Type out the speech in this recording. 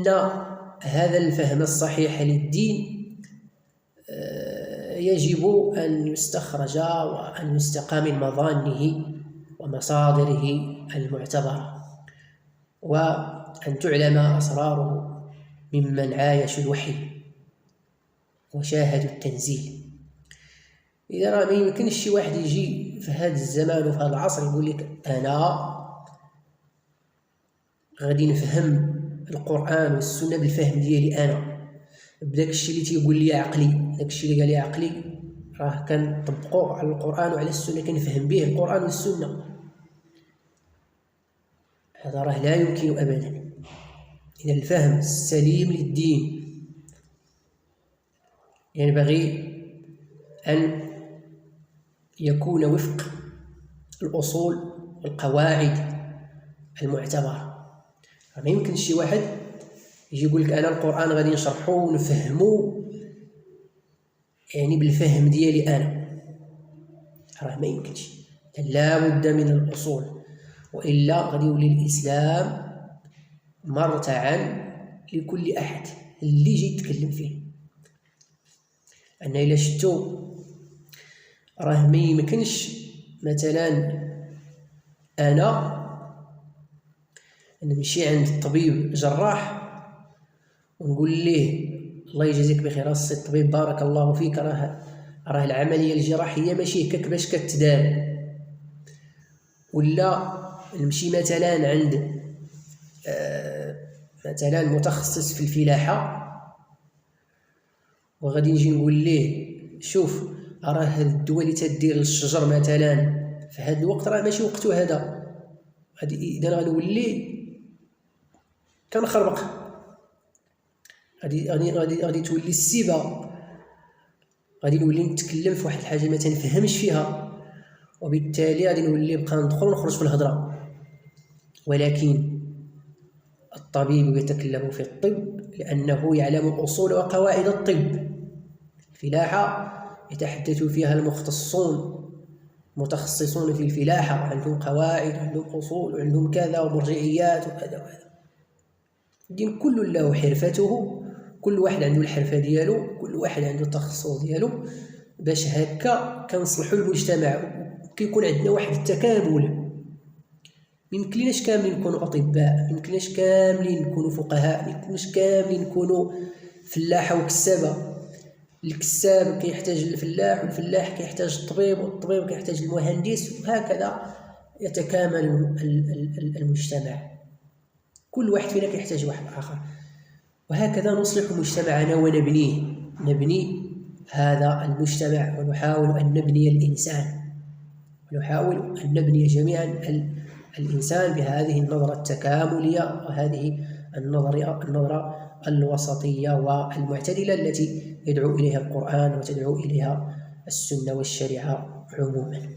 أن هذا الفهم الصحيح للدين يجب أن يستخرج وأن يستقى من مظانه ومصادره المعتبرة، وأن تعلم أسراره ممن عايشوا الوحي وشاهدوا التنزيل. إذا راه ما يمكنش شي واحد يجي في هذا الزمان وفي هذا العصر يقول لك أنا غادي نفهم القرآن والسنة بالفهم ديالي أنا، بداك الشيء اللي تيقول لي عقلي، داك الشيء اللي قال لي عقلي راه كنطبقوه على القرآن وعلى السنة، كنفهم به القرآن والسنة. هذا راه لا يمكن أبدا. إذا الفهم السليم للدين ينبغي أن يكون وفق الأصول والقواعد المعتبرة. ما يمكن شي واحد يجي يقول لك أنا القرآن غادي نشرحه ونفهمه يعني بالفهم ديالي أنا، راه ما يمكنش. لا بد من الأصول، وإلا غادي يولي الإسلام مرتعا لكل أحد اللي يجي يتكلم فيه. أن إلا شفتو راه ما يمكنش مثلا أنا نمشي عند الطبيب جراح ونقول ليه الله يجازيك بخير السي الطبيب بارك الله فيك، راه العملية الجراحية ماشي هكاك باش كتدار. ولا نمشي مثلا عند مثلا متخصص في الفلاحة وغادي نجي نقول ليه شوف راه هاد الدواء اللي تدير للشجر مثلا في هذا الوقت راه ماشي وقته هذا، اذا غنولي كنخربق، غادي تولي السيبه، غادي نولي نتكلم في واحد الحاجه ما تنفهمش فيها، وبالتالي غادي نولي نبقى ندخل ونخرج في الهضره. ولكن الطبيب يتكلم في الطب لأنه يعلم أصول وقواعد الطب. الفلاحة يتحدث فيها المختصون متخصصون في الفلاحة، عندهم قواعد وعندهم أصول وعندهم كذا ومرجعيات وكذا وكذا. الدين كل له حرفته، كل واحد عنده الحرفة ديالو، كل واحد عنده التخصص ديالو، باش هكا كنصلحوا المجتمع وكيكون عندنا واحد التكامل. ميمكنلناش كاملين نكونوا أطباء، ميمكنلناش كاملين نكونوا فقهاء، ميمكنلناش كاملين نكونوا فلاحة وكسابة. الكساب كيحتاج الفلاح، والفلاح كيحتاج الطبيب، والطبيب كيحتاج المهندس، وهكذا يتكامل المجتمع. كل واحد فينا كيحتاج واحد آخر، وهكذا نصلح مجتمعنا ونبنيه. نبني هذا المجتمع ونحاول أن نبني الإنسان، ونحاول أن نبني جميعا الإنسان بهذه النظرة التكاملية وهذه النظرة الوسطية والمعتدلة التي يدعو إليها القرآن وتدعو إليها السنة والشريعة عموما.